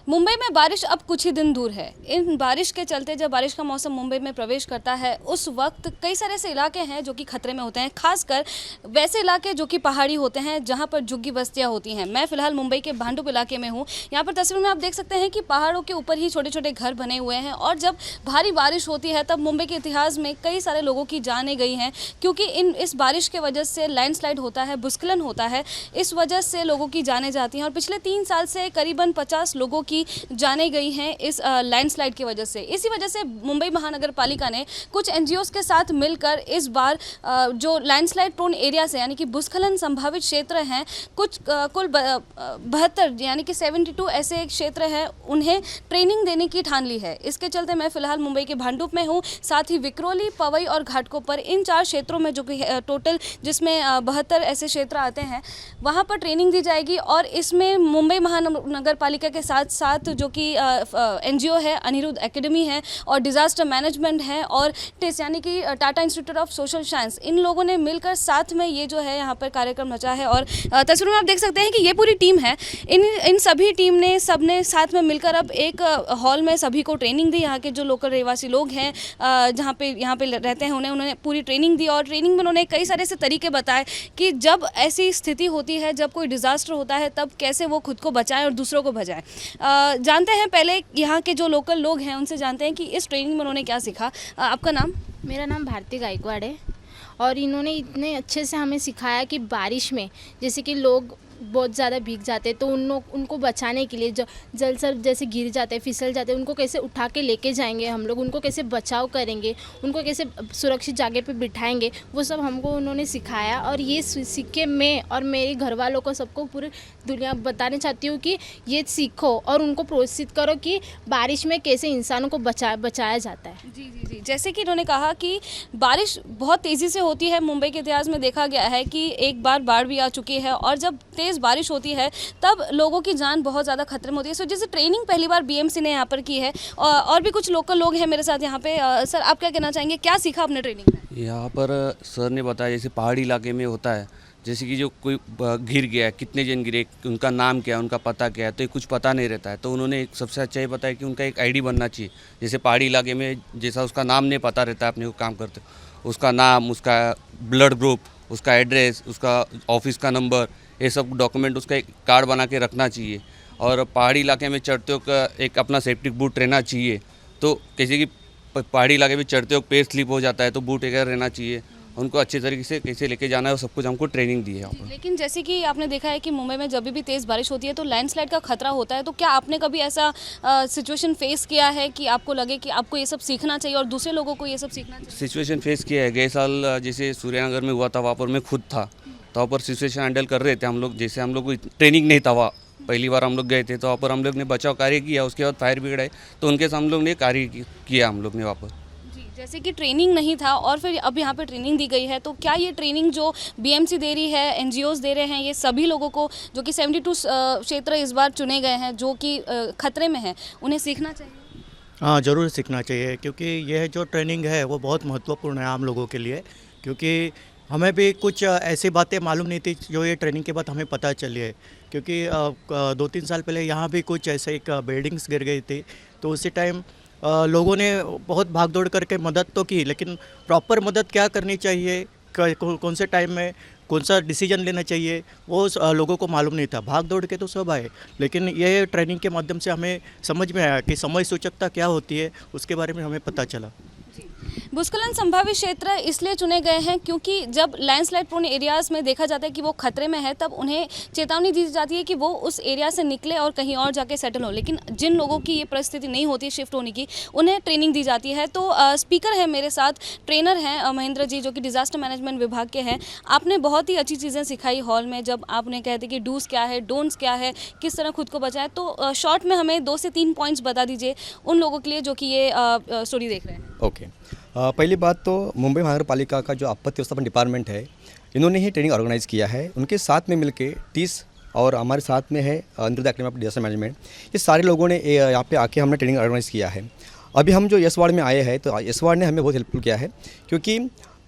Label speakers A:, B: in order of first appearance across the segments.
A: मुंबई में बारिश अब कुछ ही दिन दूर है। इन बारिश के चलते जब बारिश का मौसम मुंबई में प्रवेश करता है उस वक्त कई सारे ऐसे इलाके हैं जो कि खतरे में होते हैं, खासकर वैसे इलाके जो कि पहाड़ी होते हैं जहां पर झुग्गी बस्तियां होती हैं। मैं फिलहाल मुंबई के भांडुप इलाके में हूं। यहां पर तस्वीर में आप देख सकते हैं कि पहाड़ों के ऊपर ही छोटे छोटे घर बने हुए हैं और जब भारी बारिश होती है तब मुंबई के इतिहास में कई सारे लोगों की जानें गई हैं, क्योंकि इस बारिश के वजह से लैंडस्लाइड होता है, भूस्खलन होता है। इस वजह से लोगों की जानें जाती हैं और पिछले 3 साल से करीबन 50 लोगों की जाने गई हैं इस लैंडस्लाइड की वजह से। इसी वजह से मुंबई महानगर पालिका ने कुछ एनजीओज़ के साथ मिलकर इस बार जो लैंडस्लाइड प्रोन एरियाज हैं यानी कि भूस्खलन संभावित क्षेत्र हैं, कुछ कुल 72 यानी कि 72 ऐसे क्षेत्र हैं, उन्हें ट्रेनिंग देने की ठान ली है। इसके चलते मैं फिलहाल मुंबई के भांडुप में हूँ, साथ ही विक्रोली, पवई और घाटकोपर, इन 4 क्षेत्रों में जो कि टोटल जिसमें 72 ऐसे क्षेत्र आते हैं, वहाँ पर ट्रेनिंग दी जाएगी। और इसमें मुंबई महानगर पालिका के साथ साथ जो कि एनजीओ है, अनिरुद्ध एकेडमी है और डिज़ास्टर मैनेजमेंट है और टिस यानी कि Tata institute of social science, इन लोगों ने मिलकर साथ में ये जो है यहाँ पर कार्यक्रम रचा है। और तस्वीर में आप देख सकते हैं कि ये पूरी टीम है। इन सभी टीम ने सबने साथ में मिलकर अब एक हॉल में सभी को ट्रेनिंग दी। यहाँ के जो लोकल रहवासी लोग हैं यहाँ पे रहते हैं उन्होंने पूरी ट्रेनिंग दी और ट्रेनिंग में उन्होंने कई सारे ऐसे तरीके बताए कि जब ऐसी स्थिति होती है, जब कोई डिज़ास्टर होता है, तब कैसे वो खुद को बचाएं और दूसरों को बचाएं। जानते हैं पहले यहाँ के जो लोकल लोग हैं उनसे जानते हैं कि इस ट्रेनिंग में उन्होंने क्या सीखा। आपका नाम?
B: मेरा नाम भारती गायकवाड़ है और इन्होंने इतने अच्छे से हमें सिखाया कि बारिश में जैसे कि लोग बहुत ज़्यादा भीग जाते हैं तो उनको बचाने के लिए जल सर जैसे गिर जाते हैं, फिसल जाते हैं, उनको कैसे उठा के लेके जाएंगे हम लोग, उनको कैसे बचाव करेंगे, उनको कैसे सुरक्षित जगह पे बिठाएंगे, वो सब हमको उन्होंने सिखाया। और ये सीख के मैं और मेरे घर वालों को सबको पूरी दुनिया बताना चाहती हूँ कि ये सीखो और उनको प्रोत्साहित करो कि बारिश में कैसे इंसानों को बचाया जाता है।
A: जी जी जी, जैसे कि इन्होंने कहा कि बारिश बहुत तेज़ी से होती है। मुंबई के इतिहास में देखा गया है कि एक बार बाढ़ भी आ चुकी है और जब तेज़ बारिश होती है तब लोगों की जान बहुत ज़्यादा खतरे में होती है। सो जैसे ट्रेनिंग पहली बार बीएमसी ने यहाँ पर की है और भी कुछ लोकल लोग हैं मेरे साथ यहाँ पे। सर, आप क्या कहना चाहेंगे, क्या सीखा आपने ट्रेनिंग में?
C: यहाँ पर सर ने बताया जैसे पहाड़ी इलाके में होता है, जैसे कि जो कोई गिर गया, कितने जन गिरे, उनका नाम क्या है, उनका पता क्या है, तो ये कुछ पता नहीं रहता है। तो उन्होंने एक सबसे अच्छा ये बताया कि उनका एक आईडी बनना चाहिए। जैसे पहाड़ी इलाके में जैसा उसका नाम नहीं पता रहता है अपने को काम करते, उसका नाम, उसका ब्लड ग्रुप, उसका एड्रेस, उसका ऑफिस का नंबर, ये सब डॉक्यूमेंट उसका एक कार्ड बना के रखना चाहिए। और पहाड़ी इलाके में चढ़ते वक्त एक अपना सेफ्टी बूट रहना चाहिए। तो कैसे कि पहाड़ी इलाके में चढ़ते वक्त पैर स्लिप हो जाता है तो बूट वगैरह रहना चाहिए। उनको अच्छे तरीके से कैसे लेके जाना है और सब कुछ हमको ट्रेनिंग दी है यहाँ पर।
A: लेकिन जैसे कि आपने देखा है कि मुंबई में जब भी तेज़ बारिश होती है तो लैंडस्लाइड का खतरा होता है, तो क्या आपने कभी ऐसा सिचुएशन फेस किया है कि आपको लगे कि आपको ये सब सीखना चाहिए और दूसरे लोगों को ये सब सीखना चाहिए?
C: सिचुएशन फेस किया है। गए साल जैसे सूर्यनगर में हुआ था, वहाँ पर मैं खुद था, तो वहाँ पर सिचुएशन हैंडल कर रहे थे हम लोग। जैसे हम लोग को ट्रेनिंग नहीं था, वहाँ पहली बार हम लोग गए थे, तो वहाँ पर हम लोग ने बचाव कार्य किया। उसके बाद फायर ब्रिगेड आए तो उनके साथ हम लोग ने कार्य किया हम लोग ने वहाँ पर।
A: जैसे कि ट्रेनिंग नहीं था और फिर अब यहाँ पे ट्रेनिंग दी गई है, तो क्या ये ट्रेनिंग जो बीएमसी दे रही है, एनजीओज़ दे रहे हैं, ये सभी लोगों को जो कि 72 क्षेत्र इस बार चुने गए हैं जो कि खतरे में हैं, उन्हें सीखना चाहिए?
D: हाँ, ज़रूर सीखना चाहिए, क्योंकि यह जो ट्रेनिंग है वो बहुत महत्वपूर्ण है आम लोगों के लिए। क्योंकि हमें भी कुछ ऐसी बातें मालूम नहीं थी जो ये ट्रेनिंग के बाद हमें पता चली है। क्योंकि 2-3 साल पहले यहाँ भी कुछ ऐसे एक बिल्डिंग्स गिर गई थी, तो उसी टाइम लोगों ने बहुत भाग दौड़ करके मदद तो की, लेकिन प्रॉपर मदद क्या करनी चाहिए, कौन से टाइम में कौन सा डिसीजन लेना चाहिए, वो लोगों को मालूम नहीं था। भाग दौड़ के तो सब आए, लेकिन ये ट्रेनिंग के माध्यम से हमें समझ में आया कि समय सूचकता क्या होती है, उसके बारे में हमें पता चला।
A: भूस्खलन संभावित क्षेत्र इसलिए चुने गए हैं क्योंकि जब लैंडस्लाइड प्रोन एरियाज़ में देखा जाता है कि वो खतरे में है, तब उन्हें चेतावनी दी जाती है कि वो उस एरिया से निकले और कहीं और जाके सेटल हो। लेकिन जिन लोगों की ये परिस्थिति नहीं होती शिफ्ट होने की, उन्हें ट्रेनिंग दी जाती है। तो स्पीकर है मेरे साथ, ट्रेनर हैं महेंद्र जी, जो कि डिज़ास्टर मैनेजमेंट विभाग के हैं। आपने बहुत ही अच्छी चीज़ें सिखाई हॉल में, जब आपने कहते कि डूज़ क्या है, डोंट्स क्या है, किस तरह खुद को बचाएं। तो शॉर्ट में हमें 2 से 3 पॉइंट्स बता दीजिए उन लोगों के लिए जो कि ये स्टोरी देख रहे हैं।
E: ओके, पहली बात तो मुंबई महानगर पालिका का जो आपत्ति व्यवस्थापन डिपार्टमेंट है, इन्होंने ही ट्रेनिंग ऑर्गेनाइज़ किया है। उनके साथ में मिलके 30 और हमारे साथ में है Aniruddha academy of disaster management, ये सारे लोगों ने यहाँ पे आके हमने ट्रेनिंग ऑर्गेनाइज़ किया है। अभी हम जो एस वार्ड में आए हैं तो एस वार्ड ने हमें बहुत हेल्पफुल किया है, क्योंकि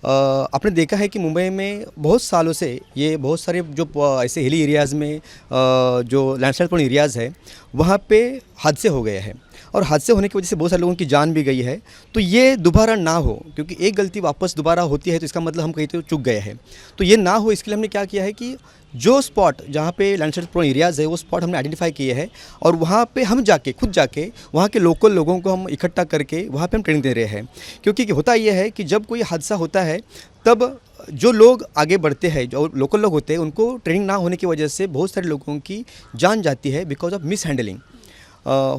E: आपने देखा है कि मुंबई में बहुत सालों से ये बहुत सारे जो ऐसे हिली एरियाज़ में जो लैंडस्लाइड प्रोन एरियाज़ है, वहाँ पे हादसे हो गए हैं और हादसे होने की वजह से बहुत सारे लोगों की जान भी गई है। तो ये दोबारा ना हो, क्योंकि एक गलती वापस दोबारा होती है तो इसका मतलब हम कहीं तो चूक गए हैं। तो ये ना हो इसके लिए हमने क्या किया है कि जो स्पॉट जहाँ पे लैंडस्लाइड प्रोन एरियाज़ है वो स्पॉट हमने आइडेंटिफाई किए हैं और वहाँ पे हम जाके खुद जाके वहाँ के लोकल लोगों को हम इकट्ठा करके वहाँ पे हम ट्रेनिंग दे रहे हैं। क्योंकि होता ये है कि जब कोई हादसा होता है तब जो लोग आगे बढ़ते हैं, जो लोकल लोग होते हैं, उनको ट्रेनिंग ना होने की वजह से बहुत सारे लोगों की जान जाती है बिकॉज ऑफ मिस हैंडलिंग।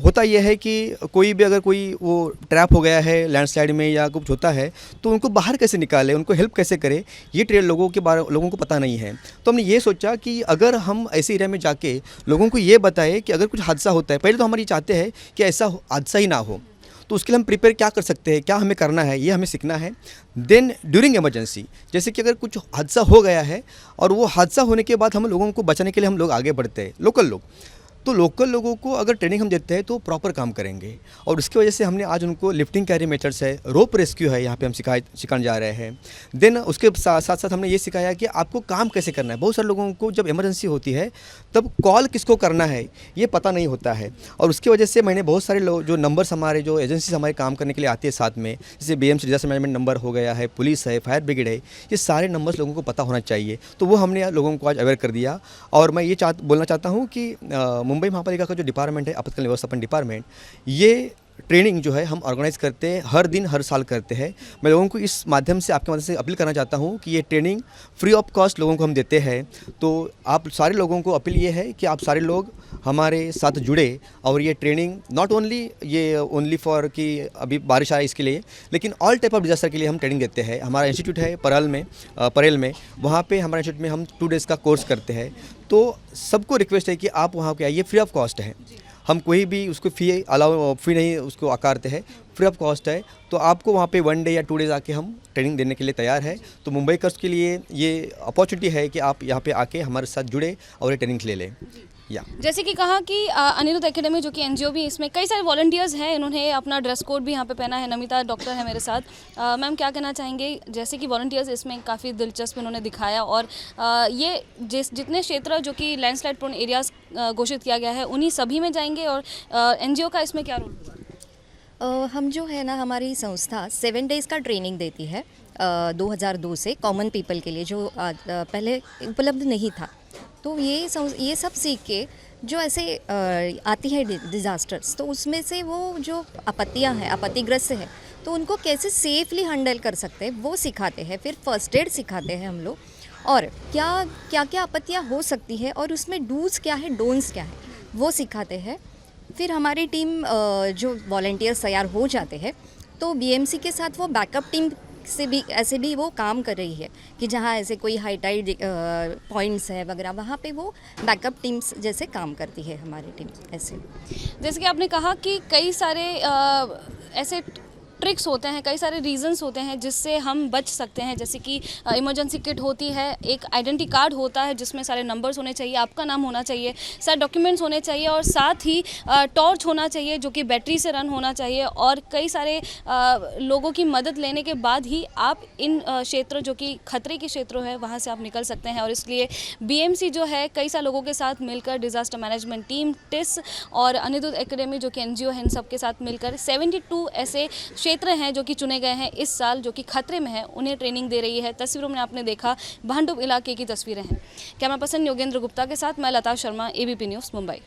E: होता यह है कि कोई भी अगर कोई वो ट्रैप हो गया है लैंडस्लाइड में या कुछ होता है तो उनको बाहर कैसे निकाले, उनको हेल्प कैसे करें, ये ट्रेन लोगों को पता नहीं है। तो हमने ये सोचा कि अगर हम ऐसे एरिया में जाके लोगों को ये बताएं कि अगर कुछ हादसा होता है, पहले तो हम ये चाहते हैं कि ऐसा हादसा ही ना हो, तो उसके लिए हम प्रिपेयर क्या कर सकते हैं, क्या हमें करना है, ये हमें सीखना है। देन ड्यूरिंग इमरजेंसी, जैसे कि अगर कुछ हादसा हो गया है और वो हादसा होने के बाद हम लोगों को बचाने के लिए हम लोग आगे बढ़ते हैं, लोकल लोग, तो लोकल लोगों को अगर ट्रेनिंग हम देते हैं तो प्रॉपर काम करेंगे। और उसकी वजह से हमने आज उनको लिफ्टिंग कैरी मेथड्स है, रोप रेस्क्यू है, यहाँ पे हम सिखाने जा रहे हैं। देन उसके साथ साथ हमने ये सिखाया कि आपको काम कैसे करना है। बहुत सारे लोगों को जब इमरजेंसी होती है तब कॉल किसको करना है ये पता नहीं होता है, और उसकी वजह से मैंने बहुत सारे लोग जो नंबर्स हमारे जो एजेंसीज हमारे काम करने के लिए आती है साथ में, जैसे BMC डिजास्टर मैनेजमेंट नंबर हो गया है, पुलिस है, फायर ब्रिगेड है, ये सारे नंबर्स लोगों को पता होना चाहिए। तो वो हमने लोगों को आज अवेयर कर दिया। और मैं ये बोलना चाहता हूँ कि मुंबई महापालिका का जो डिपार्टमेंट है, आपातकालीन व्यवस्थापन डिपार्टमेंट, ये ट्रेनिंग जो है हम ऑर्गेनाइज करते हैं, हर दिन हर साल करते हैं। मैं लोगों को इस माध्यम से आपके मदद से अपील करना चाहता हूं कि ये ट्रेनिंग फ्री ऑफ कॉस्ट लोगों को हम देते हैं। तो आप सारे लोगों को अपील ये है कि आप सारे लोग हमारे साथ जुड़े और ये ट्रेनिंग नॉट ओनली फॉर कि अभी बारिश आए इसके लिए, लेकिन ऑल टाइप ऑफ डिजास्टर के लिए हम ट्रेनिंग देते हैं। हमारा इंस्टीट्यूट है परेल में, वहाँ पे हमारे इंस्टीट्यूट में हम 2 डेज़ का कोर्स करते हैं। तो सबको रिक्वेस्ट है कि आप वहाँ पे आइए, फ्री ऑफ कॉस्ट है, हम कोई भी उसको फी नहीं उसको आकारते हैं, फ्री ऑफ कॉस्ट है। तो आपको वहाँ पे 1 डे या 2 डेज़ आके हम ट्रेनिंग देने के लिए तैयार है। तो मुंबईकर्स के लिए ये अपॉर्चुनिटी है कि आप यहाँ पे आके हमारे साथ जुड़े और ये ट्रेनिंग ले लें।
A: जैसे कि कहा कि अनिरुद्ध एकेडमी जो कि NGO भी, इसमें कई सारे वॉलंटियर्स हैं, इन्होंने अपना ड्रेस कोड भी यहाँ पे पहना है। नमिता डॉक्टर है मेरे साथ। मैम क्या कहना चाहेंगे, जैसे कि वॉलंटियर्स इसमें काफ़ी दिलचस्प इन्होंने दिखाया, और ये जितने क्षेत्र जो कि लैंडस्लाइड प्रोन एरियाज घोषित किया गया है उन्हीं सभी में जाएंगे, और NGO का इसमें क्या रोल?
F: हम जो है ना, हमारी संस्था 7 डेज़ का ट्रेनिंग देती है 2002 से कॉमन पीपल के लिए, जो पहले उपलब्ध नहीं था। तो ये सब सीख के जो ऐसे आती है डिज़ास्टर्स, तो उसमें से वो जो आपत्तियाँ हैं, आपत्तिग्रस्त है, तो उनको कैसे सेफली हैंडल कर सकते हैं वो सिखाते हैं। फिर फर्स्ट एड सिखाते हैं हम लोग, और क्या क्या आपत्तियाँ हो सकती है और उसमें डूज क्या है, डोंट्स क्या है, वो सिखाते हैं। फिर हमारी टीम जो वॉलंटियर्स तैयार हो जाते हैं, तो BMC के साथ वो बैकअप टीम से भी ऐसे भी वो काम कर रही है कि जहाँ ऐसे कोई हाई टाइड पॉइंट्स है वगैरह, वहाँ पे वो बैकअप टीम्स जैसे काम करती है हमारी टीम। ऐसे
A: जैसे कि आपने कहा कि कई सारे ऐसे ट्रिक्स होते हैं, कई सारे रीजंस होते हैं जिससे हम बच सकते हैं। जैसे कि इमरजेंसी किट होती है, एक आइडेंटिटी कार्ड होता है जिसमें सारे नंबर्स होने चाहिए, आपका नाम होना चाहिए, सारे डॉक्यूमेंट्स होने चाहिए, और साथ ही टॉर्च होना चाहिए जो कि बैटरी से रन होना चाहिए, और कई सारे लोगों की मदद लेने के बाद ही आप इन क्षेत्र जो कि खतरे के क्षेत्र है वहाँ से आप निकल सकते हैं। और इसलिए BMC जो है कई सारे लोगों के साथ मिलकर, डिज़ास्टर मैनेजमेंट टीम, TIS और अनिरुद्ध एकेडमी जो कि NGO है, इन सब के साथ मिलकर 72 ऐसे क्षेत्र हैं जो कि चुने गए हैं इस साल, जो कि खतरे में है, उन्हें ट्रेनिंग दे रही है। तस्वीरों में आपने देखा भांडुप इलाके की तस्वीरें हैं। कैमरा पर्सन योगेंद्र गुप्ता के साथ मैं लता शर्मा, ABP न्यूज़, मुंबई।